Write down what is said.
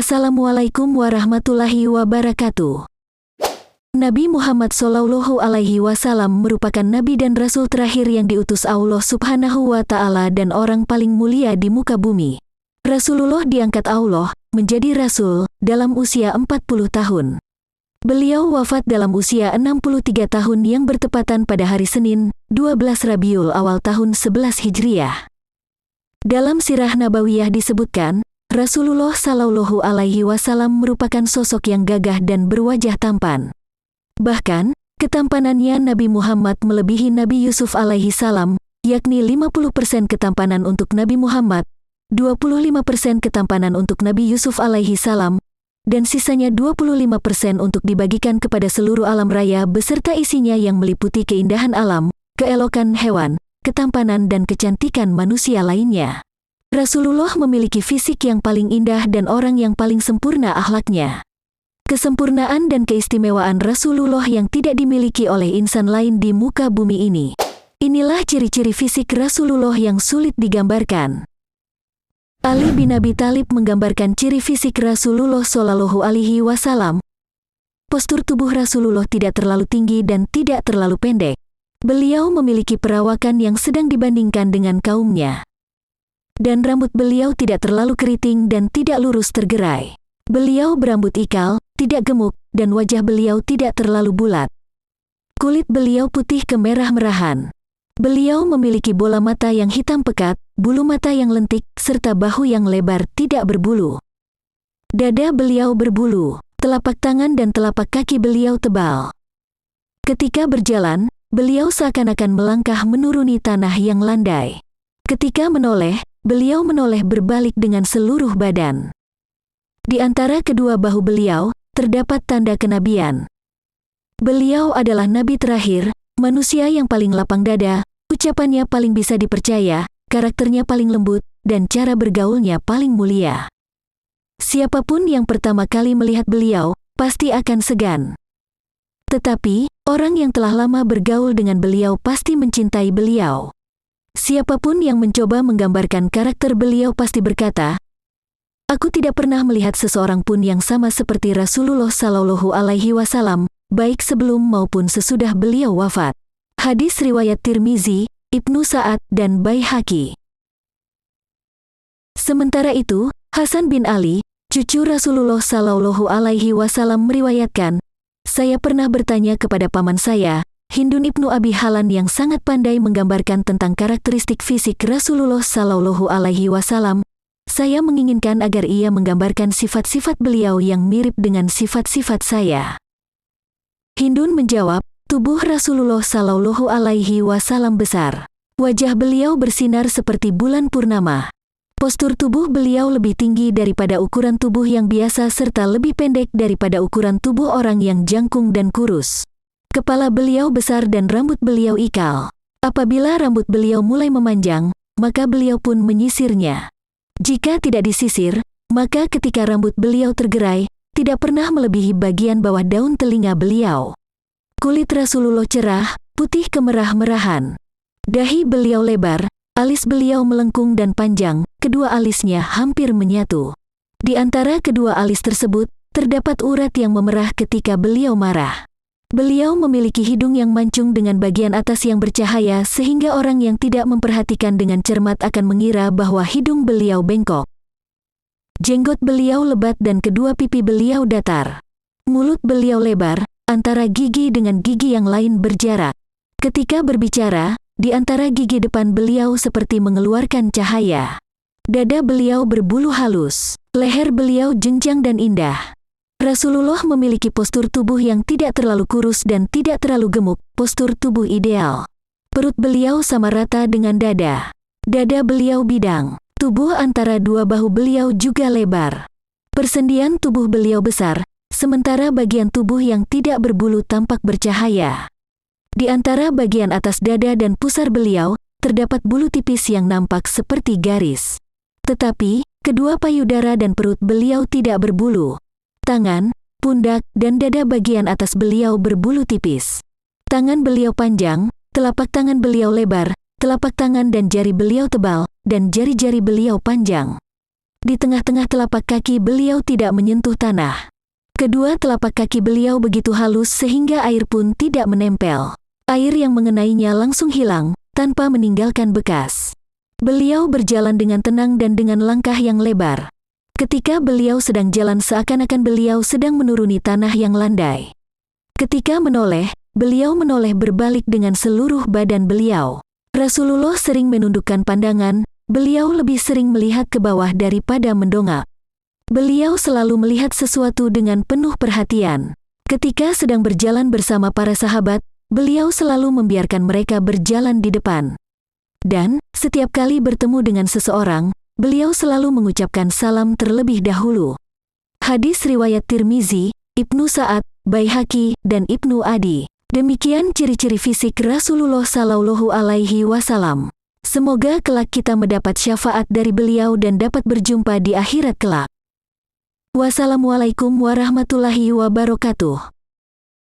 Assalamualaikum warahmatullahi wabarakatuh. Nabi Muhammad SAW merupakan nabi dan rasul terakhir yang diutus Allah Subhanahu wa Ta'ala dan orang paling mulia di muka bumi. Rasulullah diangkat Allah menjadi rasul dalam usia 40 tahun. Beliau wafat dalam usia 63 tahun yang bertepatan pada hari Senin, 12 Rabiul Awal tahun 11 Hijriah. Dalam sirah Nabawiyah disebutkan, Rasulullah SAW merupakan sosok yang gagah dan berwajah tampan. Bahkan, ketampanannya Nabi Muhammad melebihi Nabi Yusuf alaihissalam, yakni 50% ketampanan untuk Nabi Muhammad, 25% ketampanan untuk Nabi Yusuf alaihissalam, dan sisanya 25% untuk dibagikan kepada seluruh alam raya beserta isinya yang meliputi keindahan alam, keelokan hewan, ketampanan dan kecantikan manusia lainnya. Rasulullah memiliki fisik yang paling indah dan orang yang paling sempurna akhlaknya. Kesempurnaan dan keistimewaan Rasulullah yang tidak dimiliki oleh insan lain di muka bumi ini. Inilah ciri-ciri fisik Rasulullah yang sulit digambarkan. Ali bin Abi Thalib menggambarkan ciri fisik Rasulullah SAW. Postur tubuh Rasulullah tidak terlalu tinggi dan tidak terlalu pendek. Beliau memiliki perawakan yang sedang dibandingkan dengan kaumnya. Dan rambut beliau tidak terlalu keriting dan tidak lurus tergerai. Beliau berambut ikal, tidak gemuk, dan wajah beliau tidak terlalu bulat. Kulit beliau putih kemerah-merahan. Beliau memiliki bola mata yang hitam pekat, bulu mata yang lentik, serta bahu yang lebar tidak berbulu. Dada beliau berbulu, telapak tangan dan telapak kaki beliau tebal. Ketika berjalan, beliau seakan-akan melangkah menuruni tanah yang landai. Ketika menoleh, beliau menoleh berbalik dengan seluruh badan. Di antara kedua bahu beliau, terdapat tanda kenabian. Beliau adalah nabi terakhir, manusia yang paling lapang dada, ucapannya paling bisa dipercaya, karakternya paling lembut, dan cara bergaulnya paling mulia. Siapapun yang pertama kali melihat beliau, pasti akan segan. Tetapi, orang yang telah lama bergaul dengan beliau pasti mencintai beliau. Siapapun yang mencoba menggambarkan karakter beliau pasti berkata, "Aku tidak pernah melihat seseorang pun yang sama seperti Rasulullah SAW, baik sebelum maupun sesudah beliau wafat." Hadis riwayat Tirmizi, Ibnu Sa'ad, dan Baihaqi. Sementara itu, Hasan bin Ali, cucu Rasulullah SAW meriwayatkan, "Saya pernah bertanya kepada paman saya, Hindun ibnu Abi Halan yang sangat pandai menggambarkan tentang karakteristik fisik Rasulullah SAW. Saya menginginkan agar ia menggambarkan sifat-sifat beliau yang mirip dengan sifat-sifat saya." Hindun menjawab, "Tubuh Rasulullah SAW besar. Wajah beliau bersinar seperti bulan purnama. Postur tubuh beliau lebih tinggi daripada ukuran tubuh yang biasa serta lebih pendek daripada ukuran tubuh orang yang jangkung dan kurus. Kepala beliau besar dan rambut beliau ikal. Apabila rambut beliau mulai memanjang, maka beliau pun menyisirnya. Jika tidak disisir, maka ketika rambut beliau tergerai, tidak pernah melebihi bagian bawah daun telinga beliau. Kulit Rasulullah cerah, putih kemerah-merahan. Dahi beliau lebar, alis beliau melengkung dan panjang, kedua alisnya hampir menyatu. Di antara kedua alis tersebut, terdapat urat yang memerah ketika beliau marah. Beliau memiliki hidung yang mancung dengan bagian atas yang bercahaya sehingga orang yang tidak memperhatikan dengan cermat akan mengira bahwa hidung beliau bengkok. Jenggot beliau lebat dan kedua pipi beliau datar. Mulut beliau lebar, antara gigi dengan gigi yang lain berjarak. Ketika berbicara, di antara gigi depan beliau seperti mengeluarkan cahaya. Dada beliau berbulu halus, leher beliau jenjang dan indah. Rasulullah memiliki postur tubuh yang tidak terlalu kurus dan tidak terlalu gemuk, postur tubuh ideal. Perut beliau sama rata dengan dada. Dada beliau bidang. Tubuh antara dua bahu beliau juga lebar. Persendian tubuh beliau besar, sementara bagian tubuh yang tidak berbulu tampak bercahaya. Di antara bagian atas dada dan pusar beliau, terdapat bulu tipis yang nampak seperti garis. Tetapi, kedua payudara dan perut beliau tidak berbulu. Tangan, pundak, dan dada bagian atas beliau berbulu tipis. Tangan beliau panjang, telapak tangan beliau lebar, telapak tangan dan jari beliau tebal, dan jari-jari beliau panjang. Di tengah-tengah telapak kaki beliau tidak menyentuh tanah. Kedua telapak kaki beliau begitu halus sehingga air pun tidak menempel. Air yang mengenainya langsung hilang, tanpa meninggalkan bekas. Beliau berjalan dengan tenang dan dengan langkah yang lebar. Ketika beliau sedang jalan seakan-akan beliau sedang menuruni tanah yang landai. Ketika menoleh, beliau menoleh berbalik dengan seluruh badan beliau. Rasulullah sering menundukkan pandangan, beliau lebih sering melihat ke bawah daripada mendongak. Beliau selalu melihat sesuatu dengan penuh perhatian. Ketika sedang berjalan bersama para sahabat, beliau selalu membiarkan mereka berjalan di depan. Dan, setiap kali bertemu dengan seseorang, beliau selalu mengucapkan salam terlebih dahulu. Hadis riwayat Tirmizi, Ibnu Sa'ad, Baihaqi, dan Ibnu Adi. Demikian ciri-ciri fisik Rasulullah Shallallahu Alaihi Wasallam. Semoga kelak kita mendapat syafaat dari beliau dan dapat berjumpa di akhirat kelak. Wassalamualaikum warahmatullahi wabarakatuh.